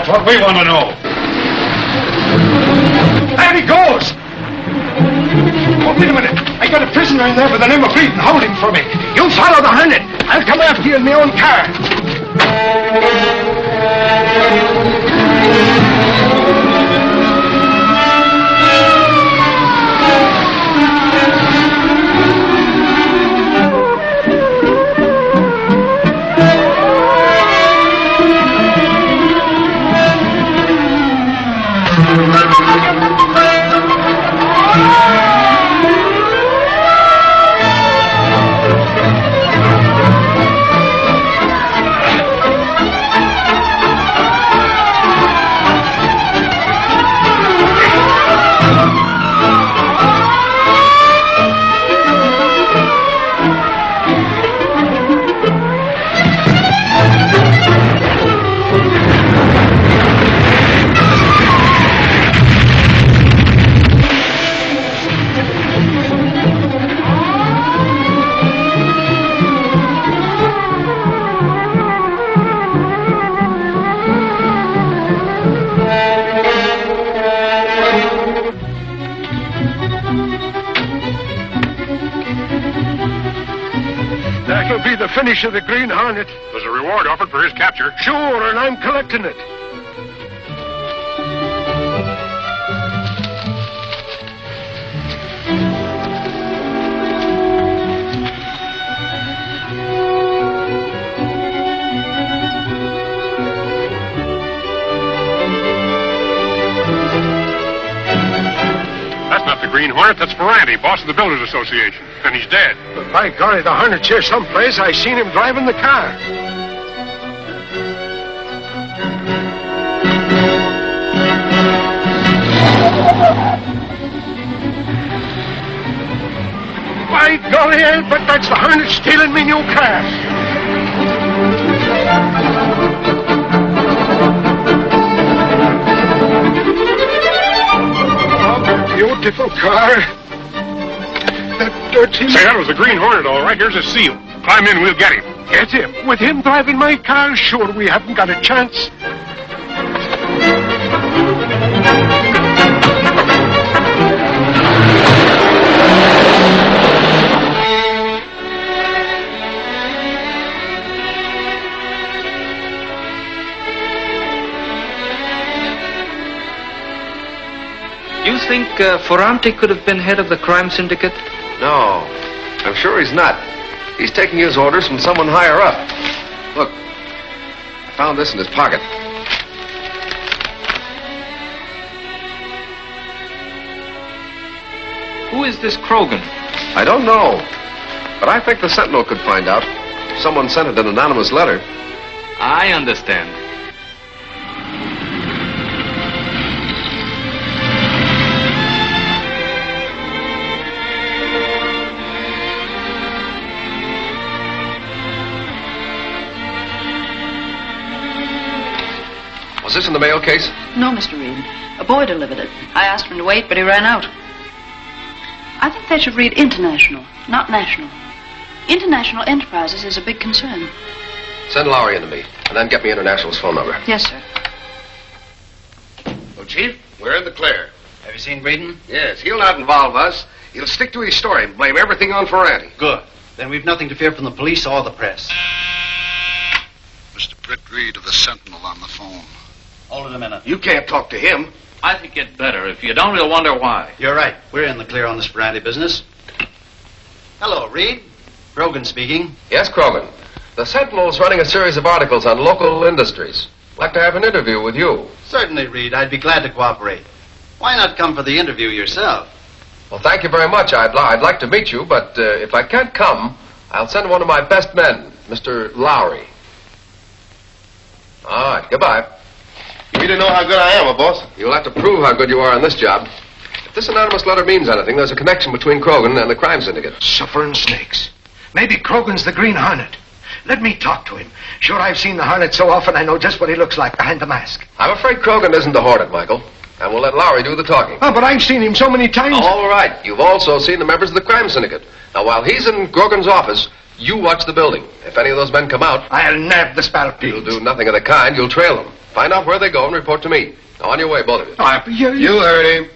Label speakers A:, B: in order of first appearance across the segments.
A: That's what we want to know. There he goes! Oh, wait a minute. I got a prisoner in there by the name of Reed. Hold him for me. You follow the Hornet. I'll come after you in my own car. That'll be the finish of the Green Hornet.
B: There's a reward offered for his capture.
A: Sure, and I'm collecting it.
B: That's not the Green Hornet, that's Ferranti, boss of the Builders Association. And he's dead.
A: But by golly, the Hornet's here someplace. I seen him driving the car. By golly, I'll bet that's the Hornet stealing me new car. Oh, beautiful car. That dirty...
B: Say, that was the Green Hornet, all right. Here's a seal. Climb in, we'll get him.
A: Get him? With him driving my car, sure, we haven't got a chance.
C: You think Ferranti could have been head of the crime syndicate?
D: No, I'm sure he's not. He's taking his orders from someone higher up. Look, I found this in his pocket.
C: Who is this Krogan?
D: I don't know, but I think the Sentinel could find out. Someone sent it an anonymous letter.
C: I understand.
D: Was this in the mail case?
E: No, Mr. Reed. A boy delivered it. I asked him to wait, but he ran out. I think they should read international, not national. International enterprises is a big concern.
D: Send Lowry in to me, and then get me International's phone number.
E: Yes, sir.
F: Well, Chief, we're in the clear.
G: Have you seen Breeden?
F: Yes, he'll not involve us. He'll stick to his story and blame everything on Ferranti.
G: Good. Then we've nothing to fear from the police or the press.
H: Mr. Britt Reed of the Sentinel on the phone.
G: Hold it a minute.
F: You can't talk to him.
C: I think it's better. If you don't, we'll wonder why.
G: You're right. We're in the clear on this Ferranti business. Hello, Reed. Krogan speaking.
D: Yes, Krogan. The Sentinel's running a series of articles on local industries. I'd like to have an interview with you.
G: Certainly, Reed. I'd be glad to cooperate. Why not come for the interview yourself?
D: Well, thank you very much. I'd like to meet you, but if I can't come, I'll send one of my best men, Mr. Lowry. All right, goodbye.
F: You need to know how good I am, boss.
D: You'll have to prove how good you are on this job. If this anonymous letter means anything, there's a connection between Krogan and the crime syndicate.
A: Suffering snakes. Maybe Krogan's the Green Hornet. Let me talk to him. Sure, I've seen the Hornet so often I know just what he looks like behind the mask.
D: I'm afraid Krogan isn't the Hornet, Michael. And we'll let Lowry do the talking.
A: Oh, but I've seen him so many times.
D: All right. You've also seen the members of the crime syndicate. Now, while he's in Krogan's office, You watch the building. If any of those men come out,
A: I'll nab the spalpeen.
D: you'll do nothing of the kind. You'll trail them. Find out where they go and report to me. Now, on your way, both of you.
F: You heard him.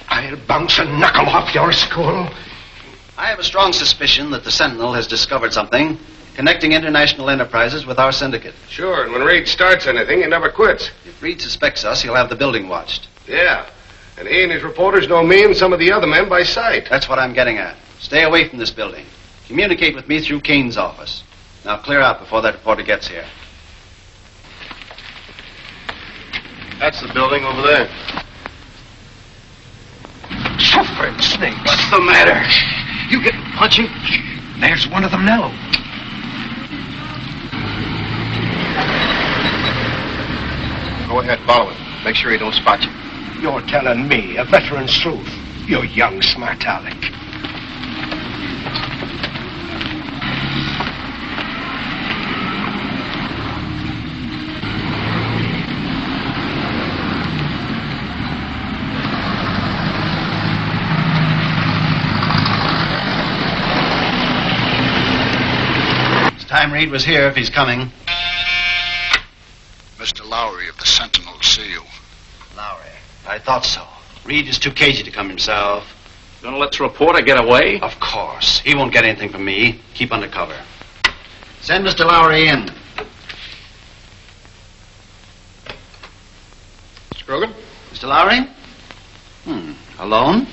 A: I'll bounce a knuckle off your skull.
G: I have a strong suspicion that the Sentinel has discovered something connecting international enterprises with our syndicate.
F: Sure, and when Reed starts anything, he never quits.
G: If Reed suspects us, he'll have the building watched.
F: Yeah, and he and his reporters know me and some of the other men by sight.
G: That's what I'm getting at. Stay away from this building. Communicate with me through Kane's office. Now clear out before that reporter gets here.
F: That's the building over there.
A: Suffering snakes. What's the matter? You getting punchy? There's one of them now.
F: Go ahead, follow him. Make sure he don't spot you.
A: You're telling me, a veteran sleuth, you young smart aleck.
G: It's time Reed was here if he's coming.
H: Mr. Lowry of the Sentinel will see you.
G: Lowry. I thought so. Reed is too cagey to come himself.
C: Gonna let the reporter get away?
G: Of course. He won't get anything from me. Keep under cover. Send Mr. Lowry in.
F: Mr. Krogan?
G: Mr. Lowry? Alone?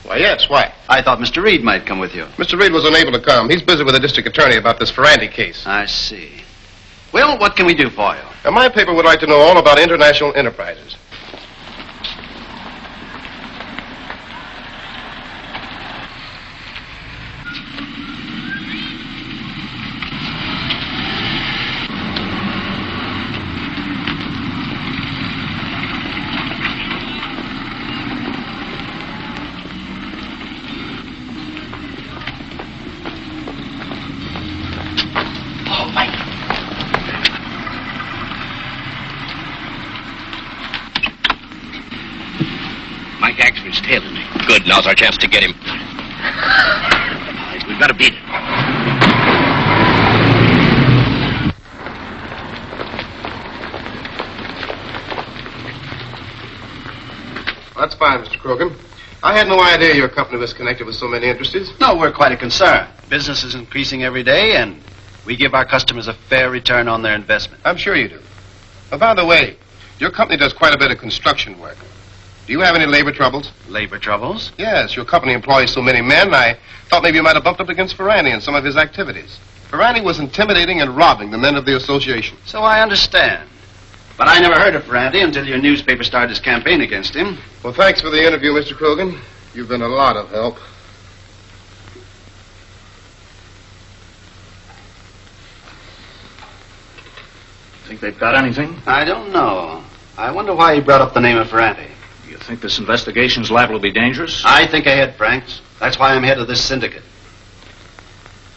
F: Why, yes, why?
G: I thought Mr. Reed might come with you.
F: Mr. Reed was unable to come. He's busy with the district attorney about this Ferranti case.
G: I see. Well, what can we do for you?
F: Now, my paper would like to know all about international enterprises.
I: Tailing me. Good. Now's our chance to get him. We've got to beat it.
F: That's fine, Mr. Krogan. I had no idea your company was connected with so many interests.
G: No, we're quite a concern. Business is increasing every day, and we give our customers a fair return on their investment.
F: I'm sure you do. Oh, by the way, your company does quite a bit of construction work. Do you have any labor troubles?
G: Labor troubles?
F: Yes, your company employs so many men, I thought maybe you might have bumped up against Ferranti in some of his activities. Ferranti was intimidating and robbing the men of the association.
G: So I understand. But I never heard of Ferranti until your newspaper started his campaign against him.
F: Well, thanks for the interview, Mr. Krogan. You've been a lot of help.
C: Think they've got anything?
G: I don't know. I wonder why he brought up the name of Ferranti.
C: You think this investigation's liable to be dangerous?
G: I think ahead, Franks. That's why I'm head of this syndicate.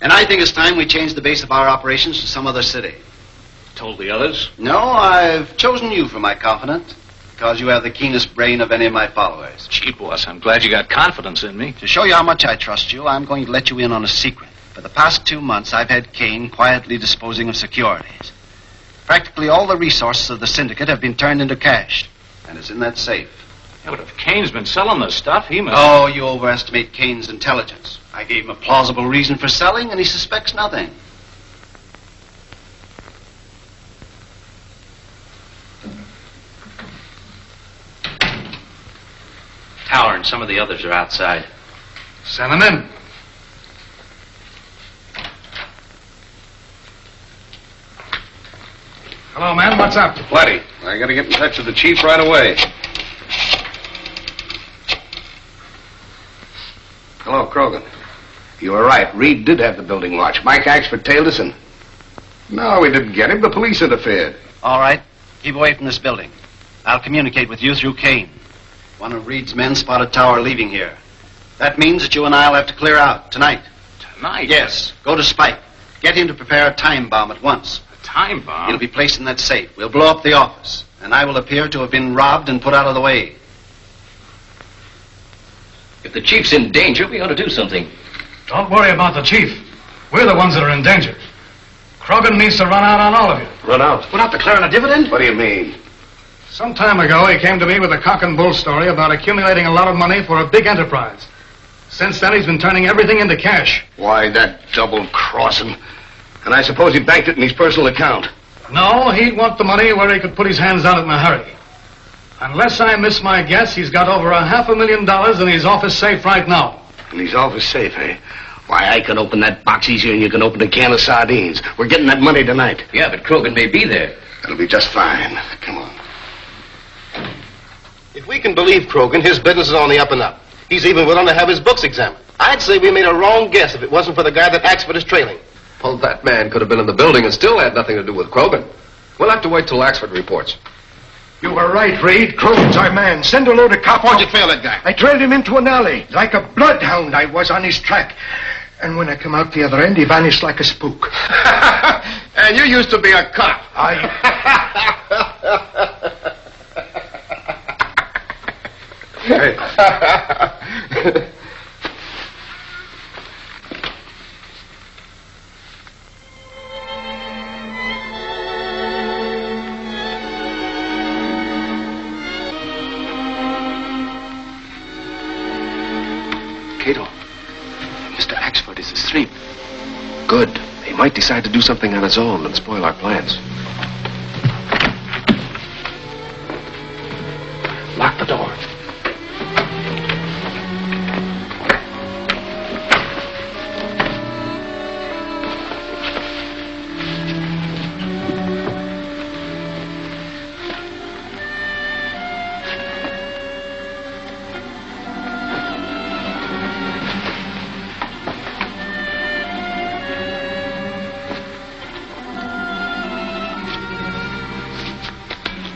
G: And I think it's time we change the base of our operations to some other city.
C: Told the others?
G: No, I've chosen you for my confidant because you have the keenest brain of any of my followers.
C: Gee, boss, I'm glad you got confidence in me.
G: To show you how much I trust you, I'm going to let you in on a secret. For the past 2 months, I've had Kane quietly disposing of securities. Practically all the resources of the syndicate have been turned into cash, and it's in that safe.
C: Yeah, but if Kane's been selling this stuff, he must...
G: Oh, you overestimate Kane's intelligence. I gave him a plausible reason for selling, and he suspects nothing.
C: Tower and some of the others are outside.
A: Send them in. Hello, man. What's up?
F: Plenty. I gotta get in touch with the chief right away. Hello, Krogan.
A: You were right. Reed did have the building watched. Mike Axford tailed us and...
F: No, we didn't get him. The police interfered.
G: All right. Keep away from this building. I'll communicate with you through Kane. One of Reed's men spotted Tower leaving here. That means that you and I'll have to clear out tonight.
C: Tonight?
G: Yes. Go to Spike. Get him to prepare a time bomb at once.
C: A time bomb?
G: It'll be placed in that safe. We'll blow up the office, and I will appear to have been robbed and put out of the way.
I: If the chief's in danger, we ought to do something.
J: Don't worry about the chief. We're the ones that are in danger. Krogan needs to run out on all of you.
F: Run out?
G: Without declaring a dividend?
F: What do you mean?
J: Some time ago, he came to me with a cock and bull story about accumulating a lot of money for a big enterprise. Since then, he's been turning everything into cash.
A: Why, that double-crossing. And I suppose he banked it in his personal account.
J: No, he'd want the money where he could put his hands on it in a hurry. Unless I miss my guess, he's got over $500,000 in his office safe right now.
A: In his office safe, eh? Why, I can open that box easier than you can open a can of sardines. We're getting that money tonight.
I: Yeah, but Krogan may be there.
A: That'll be just fine. Come on.
F: If we can believe Krogan, his business is on the up and up. He's even willing to have his books examined. I'd say we made a wrong guess if it wasn't for the guy that Axford is trailing.
D: Well, that man could have been in the building and still had nothing to do with Krogan. We'll have to wait till Axford reports.
A: You were right, Reed. Krogan's our man. Send a load of cops.
F: How'd you fail that guy?
A: I trailed him into an alley. Like a bloodhound, I was on his track. And when I come out the other end, he vanished like a spook.
F: And you used to be a cop.
D: Hey.
A: Kato, Mr. Axford is asleep.
D: Good. He might decide to do something on his own and spoil our plans.
A: Lock the door.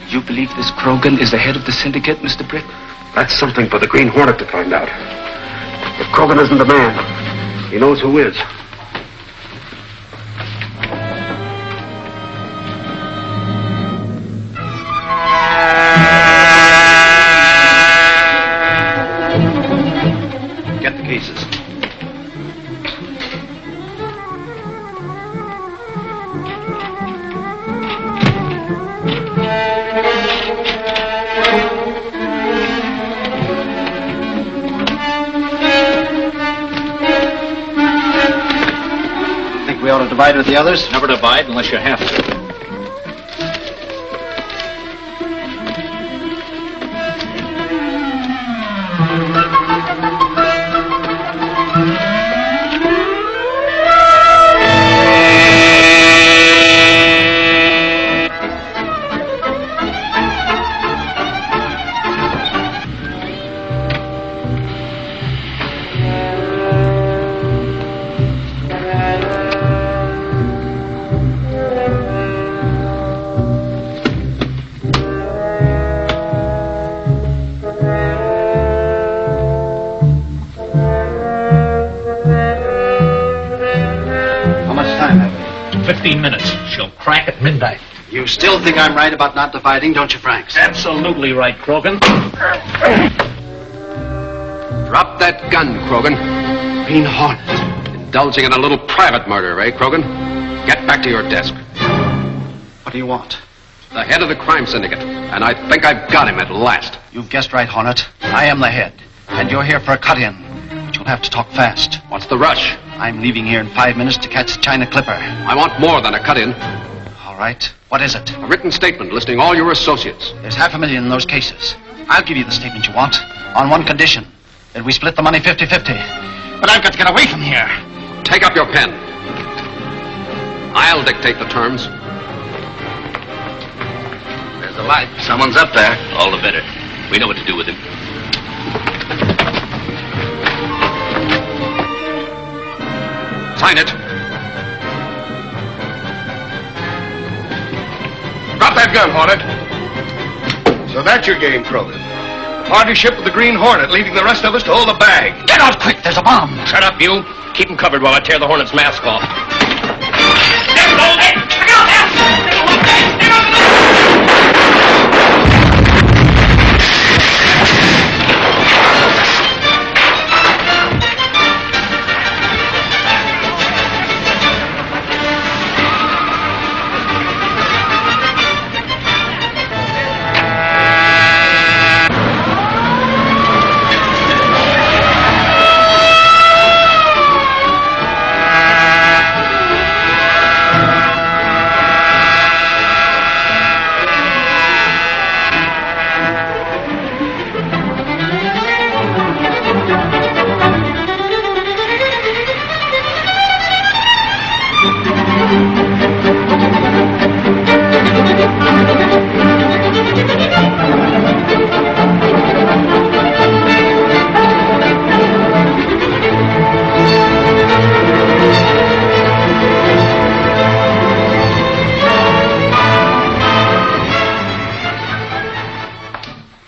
C: You believe this Krogan is the head of the syndicate, Mr. Britt?
A: That's something for the Green Hornet to find out. If Krogan isn't the man, he knows who is.
G: Get the cases. We ought to divide with the others?
I: Never divide unless you have to.
G: How much time have we?
I: 15 minutes. She'll crack at midnight.
G: You still think I'm right about not dividing, don't you, Franks?
I: Absolutely right, Krogan.
D: Drop that gun, Krogan.
G: Green Hornet.
D: Indulging in a little private murder, eh, Krogan? Get back to your desk.
G: What do you want?
D: The head of the crime syndicate. And I think I've got him at last.
G: You've guessed right, Hornet. I am the head. And you're here for a cut-in. But you'll have to talk fast.
D: What's the rush?
G: I'm leaving here in 5 minutes to catch the China Clipper.
D: I want more than a cut-in.
G: All right. What is it?
D: A written statement listing all your associates.
G: There's $500,000 in those cases. I'll give you the statement you want. On one condition. That we split the money 50-50. But I've got to get away from here.
D: Take up your pen. I'll dictate the terms.
A: There's a light. Someone's up there.
I: All the better. We know what to do with him.
D: Sign it.
A: Drop that gun, Hornet. So that's your game, Krogan. Partnership with the Green Hornet, leaving the rest of us to hold the bag.
G: Get out quick. There's a bomb.
I: Shut up, you. Keep him covered while I tear the Hornet's mask off.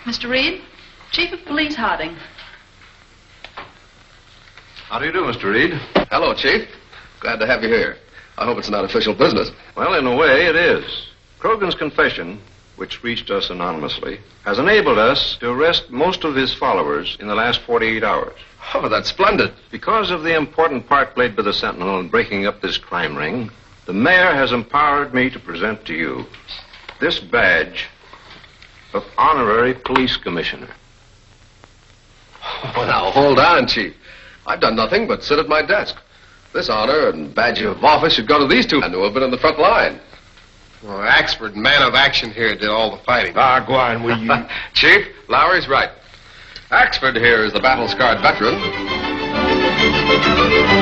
E: Mr. Reed, Chief of Police Harding.
D: How do you do, Mr. Reed? Hello, Chief. Glad to have you here. I hope it's not official business.
K: Well, in a way, it is. Krogan's confession, which reached us anonymously, has enabled us to arrest most of his followers in the last 48 hours.
D: Oh, that's splendid.
K: Because of the important part played by the Sentinel in breaking up this crime ring, the mayor has empowered me to present to you this badge of honorary police commissioner.
D: Oh, now, hold on, Chief. I've done nothing but sit at my desk. This honor and badge of office should go to these two men who have been on the front line.
F: Well, Axford, man of action here, did all the fighting.
A: Ah, go on, will you?
D: Chief, Lowry's right. Axford here is the battle-scarred veteran.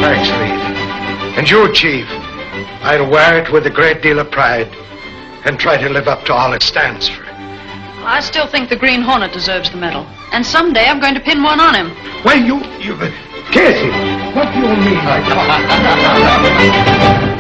A: Thanks, Reed. And you, Chief, I'll wear it with a great deal of pride and try to live up to all it stands for.
E: Well, I still think the Green Hornet deserves the medal. And someday I'm going to pin one on him.
A: Well, Casey, what do you mean by talking?